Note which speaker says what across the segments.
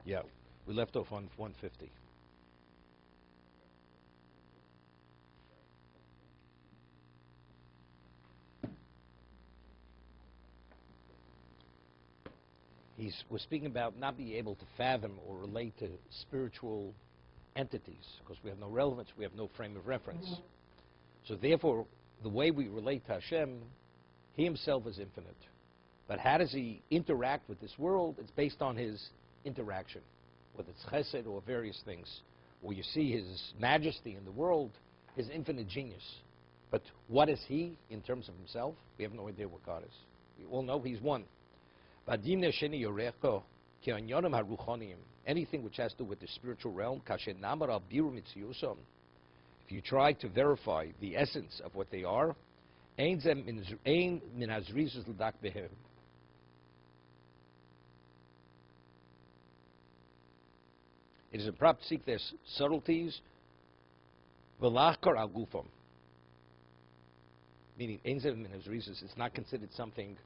Speaker 1: Yeah, we left off on 150. We're speaking about not being able to fathom or relate to spiritual entities because we have no relevance, we have no frame of reference. So therefore, the way we relate to Hashem, He Himself is infinite. But how does He interact with this world? It's based on His interaction, whether it's chesed or various things. Or you see His majesty in the world, His infinite genius. But what is He in terms of Himself? We have no idea what God is. We all know He's one. Anything which has to do with the spiritual realm, if you try to verify the essence of what they are, it is a prop to seek their subtleties, meaning it's not considered something.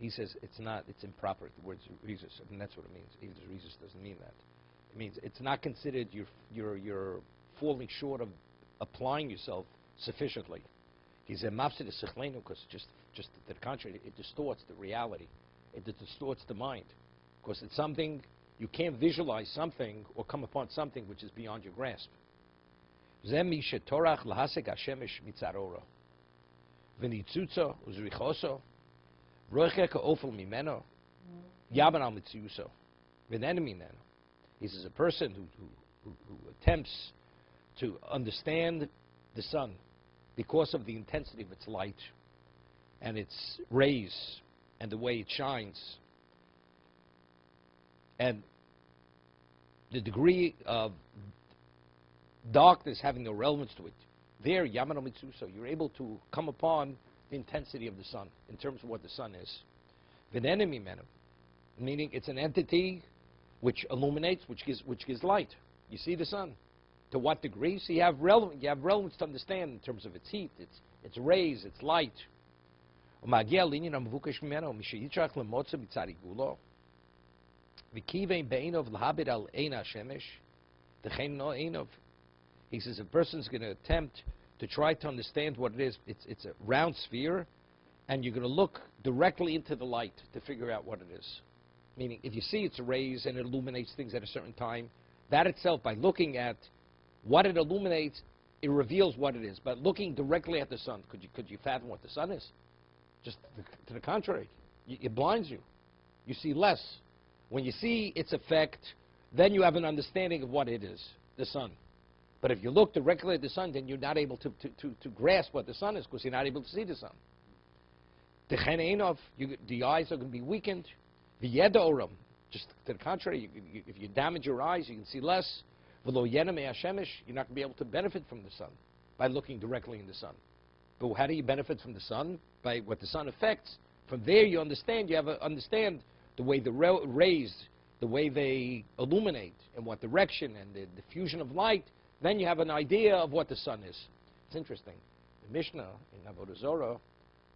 Speaker 1: He says it's not, it's improper, the word rezus. I mean, that's what it means. Rezus doesn't mean that. It means it's not considered you're falling short of applying yourself sufficiently. He's a mafsid sechlenu because just to the contrary, it distorts the reality. It distorts the mind. Because it's something, you can't visualize something or come upon something which is beyond your grasp. Zemi shetorach lahasek hashemesh mitzarora. V'nitzutza uzrichoso. He says a person who attempts to understand the sun because of the intensity of its light and its rays and the way it shines and the degree of darkness having no relevance to it, there, Yamano Mitsuso, you're able to come upon the intensity of the sun in terms of what the sun is. V'nenemi menem, meaning it's an entity which illuminates, which gives light. You see the sun. To what degree? So you have relevance to understand in terms of its heat, its rays, its light. He says a person's going to attempt to try to understand what it is. It's a round sphere, and you're going to look directly into the light to figure out what it is. Meaning, if you see its rays and it illuminates things at a certain time, that itself, by looking at what it illuminates, it reveals what it is. But looking directly at the sun, could you fathom what the sun is? Just to the contrary, it blinds you. You see less. When you see its effect, then you have an understanding of what it is, the sun. But if you look directly at the sun, then you're not able to grasp what the sun is because you're not able to see the sun. The eyes are going to be weakened. Just to the contrary, if you damage your eyes, you can see less. You're not going to be able to benefit from the sun by looking directly in the sun. But how do you benefit from the sun? By what the sun affects. From there you understand, understand the way the rays, the way they illuminate, and what direction, and the diffusion of light. Then you have an idea of what the sun is. It's interesting. The Mishnah in Avodah Zorah,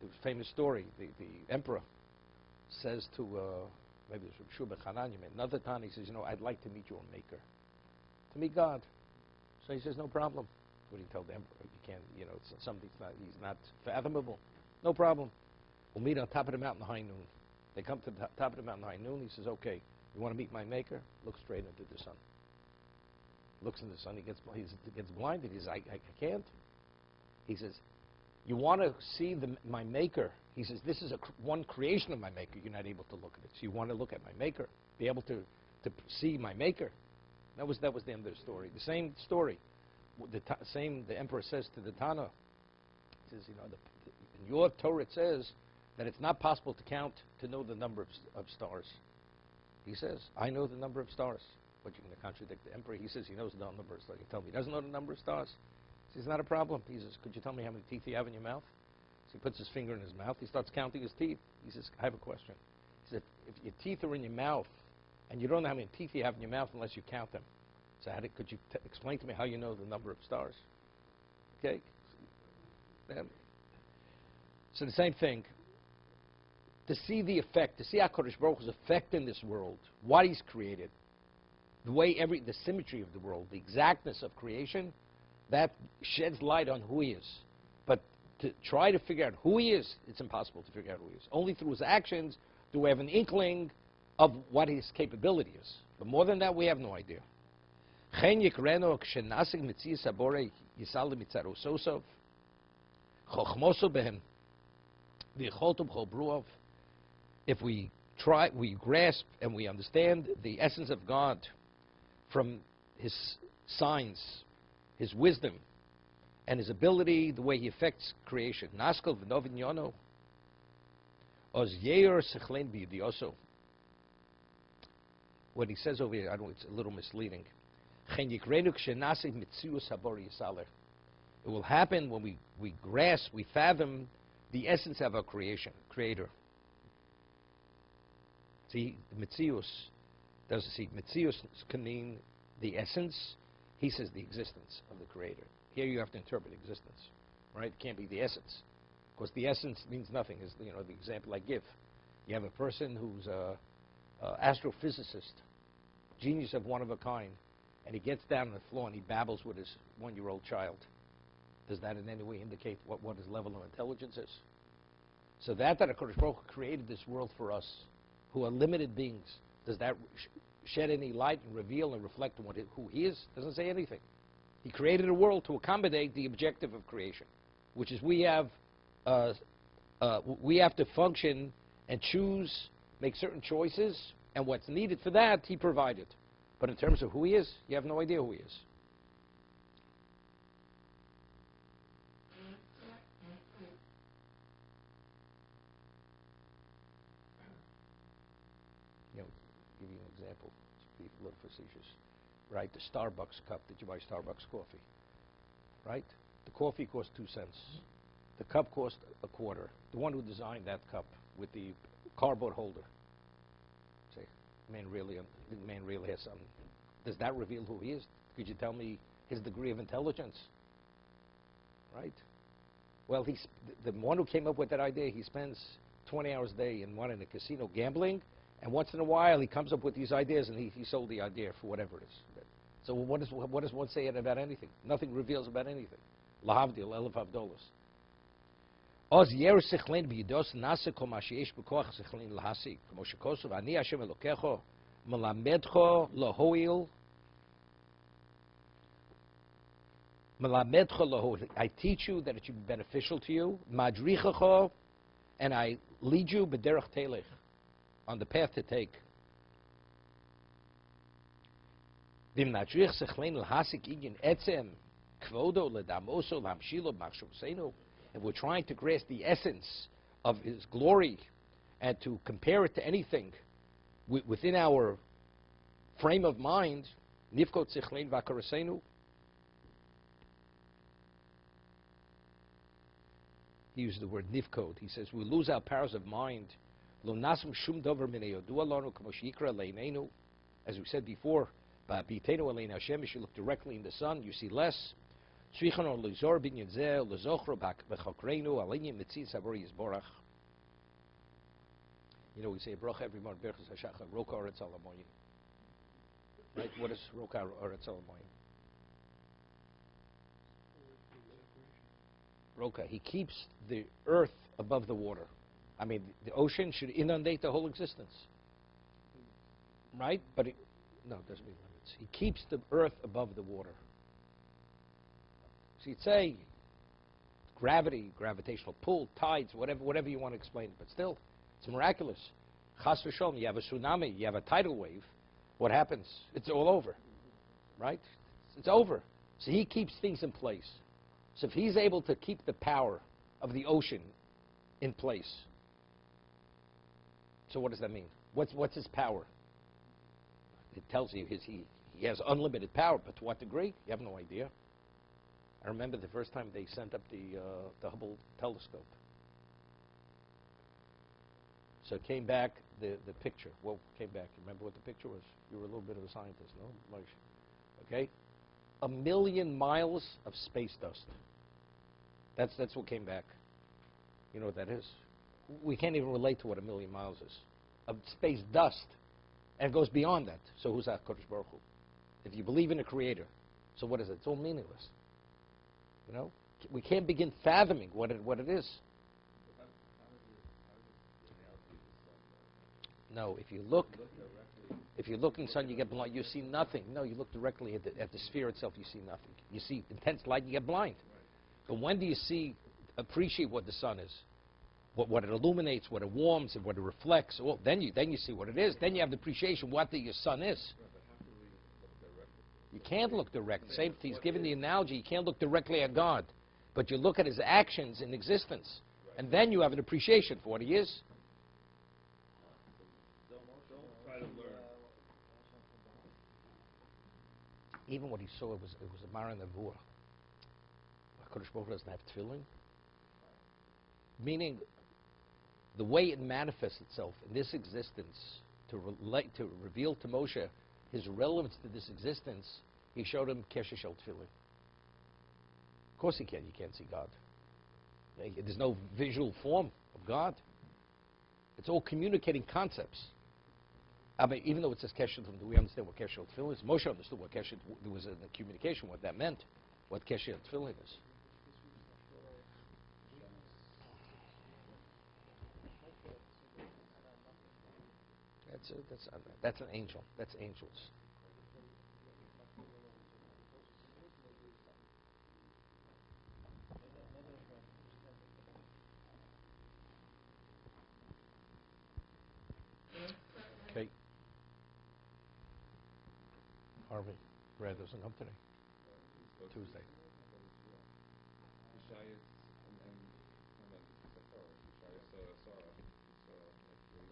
Speaker 1: the famous story, the emperor says to, maybe it's from Shubha Chananya, another time he says, I'd like to meet your maker, to meet God. So he says, no problem. What do you tell the emperor? You can't, it's something he's not fathomable. No problem. We'll meet on top of the mountain high noon. They come to the top of the mountain high noon. He says, okay, you want to meet my maker? Look straight into the sun. Looks in the sun, he gets blinded. He says, I can't. He says, you want to see my maker? He says, this is one creation of my maker. You're not able to look at it. So you want to look at my maker, be able to see my maker. That was the end of the story. The same story. The emperor says to the Tana, he says, in your Torah it says that it's not possible to count to know the number of stars. He says, I know the number of stars. But you're going to contradict the emperor. He says he knows the number of stars. You tell me he doesn't know the number of stars. He says, not a problem. He says, could you tell me how many teeth you have in your mouth? So he puts his finger in his mouth. He starts counting his teeth. He says, I have a question. He said, if your teeth are in your mouth, and you don't know how many teeth you have in your mouth unless you count them. So could you explain to me how you know the number of stars? Okay? So the same thing. to see the effect, to see HaKadosh Baruch Hu's effect in this world, what He's created, the way the symmetry of the world, the exactness of creation, that sheds light on who He is. But to try to figure out who He is, it's impossible to figure out who He is. Only through His actions do we have an inkling of what His capability is. But more than that, we have no idea. If we try, we grasp and we understand the essence of God from His signs, His wisdom, and His ability, the way He affects creation. What he says over here, I know it's a little misleading. It will happen when we grasp, we fathom the essence of our creator. See, Mitzius doesn't see. Mitzius can mean the essence. He says the existence of the creator. Here you have to interpret existence, right? It can't be the essence, because the essence means nothing. Is the example I give. You have a person who's a astrophysicist, genius of one of a kind, and he gets down on the floor and he babbles with his one-year-old child. Does that in any way indicate what his level of intelligence is? So that HaKadosh Baruch Hu created this world for us, who are limited beings, does that shed any light and reveal and reflect on who He is? Doesn't say anything. He created a world to accommodate the objective of creation, which is we have to function and choose, make certain choices, and what's needed for that, He provided. But in terms of who He is, you have no idea who He is. Give you an example. Be a little facetious. Right, the Starbucks cup. Did you buy Starbucks coffee? Right? The coffee cost 2 cents. The cup cost a quarter. The one who designed that cup with the cardboard holder. Say, man really has something. Does that reveal who he is? Could you tell me his degree of intelligence? Right? Well, the one who came up with that idea, he spends 20 hours a day in a casino gambling, and once in a while he comes up with these ideas, and he sold the idea for whatever it is. So what does one say about anything? Nothing reveals about anything. Lahavdil, elef havdolos. Oz yer sechlein b'yidos nasa kol ma sheyesh b'koach sechlein lahasik. Kmo shekosov ani Hashem Elokecho melamedcho lahoil. Melamedcho lahoil. I teach you that it should be beneficial to you. Madrichacho, and I lead you b'derech telech, on the path to take. If we're trying to grasp the essence of His glory and to compare it to anything within our frame of mind, he used the word nifkod. He says we lose our powers of mind. As we said before, you look directly in the sun, you see less. We say a bracha every morning, Roka Oretz Alamoyim. Right? What is Roka Oretz Alamoyim? Roka, He keeps the earth above the water. I mean, the ocean should inundate the whole existence. Right? But no, it doesn't mean limits. He keeps the earth above the water. So you'd say gravity, gravitational pull, tides, whatever you want to explain. But still, it's miraculous. Chas v'sholom, you have a tsunami, you have a tidal wave. What happens? It's all over. Right? It's over. So He keeps things in place. So if He's able to keep the power of the ocean in place, so what does that mean? What's His power? It tells you he has unlimited power, but to what degree? You have no idea. I remember the first time they sent up the Hubble telescope. So it came back, the picture. What came back? You remember what the picture was? You were a little bit of a scientist, no? Okay? 1 million miles of space dust. That's what came back. You know what that is? we can't even relate to what a million miles is. Of space dust. And it goes beyond that. So who's HaKadosh Baruch Hu? If you believe in a creator, so what is it? It's all meaningless. You know? We can't begin fathoming what it is. No, if you look in the sun, you get blind. You see nothing. No, you look directly at the sphere itself, you see nothing. You see intense light, you get blind. But when do you appreciate what the sun is? What it illuminates, what it warms, and what it reflects? Well, then you see what it is. Then you have the appreciation what your sun is. You can't look direct. Same, he's given the analogy. You can't look directly at God, but you look at his actions in existence, and then you have an appreciation for what he is. Even what he saw, it was a Mara Nevuah. HaKadosh Baruch Hu doesn't have tefillin. Meaning, the way it manifests itself in this existence to reveal to Moshe his relevance to this existence, he showed him Kesher Shel Tefillin. Of course he can. You can't see God. There's no visual form of God. It's all communicating concepts. I mean, even though it says Kesher, we understand what Kesher Shel Tefillin is. Moshe understood what Kesher, there was a communication, what that meant, what Kesher Shel Tefillin is. That's an angel. That's angels. Okay. Harvey, Brad doesn't come today. Tuesday.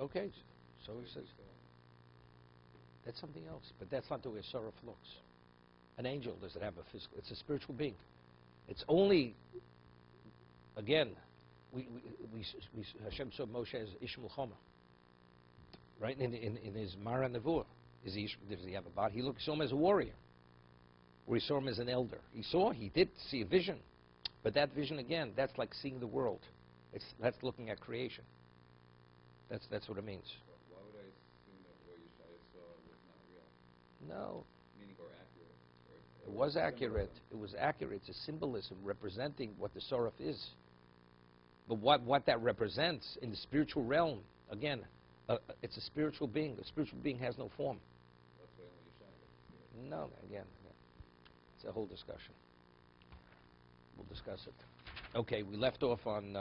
Speaker 1: Okay, so he says. That's something else, but that's not the way a seraph looks. An angel doesn't have a physical, it's a spiritual being. It's only, again, Hashem saw Moshe as Ish Milchama. Right? In his Mara Nevuah, does he have a body? He saw him as a warrior. Or he saw him as an elder. He did see a vision. But that vision, again, that's like seeing the world. That's looking at creation. That's what it means.
Speaker 2: Why would I assume that what Yeshaya saw was not real?
Speaker 1: No.
Speaker 2: Meaning or accurate?
Speaker 1: It was accurate. It was accurate. It's a symbolism representing what the Soraf is. But what that represents in the spiritual realm, again, it's a spiritual being. A spiritual being has no form.
Speaker 2: That's why only Yeshaya.
Speaker 1: No, again, it's a whole discussion. We'll discuss it. Okay, we left off on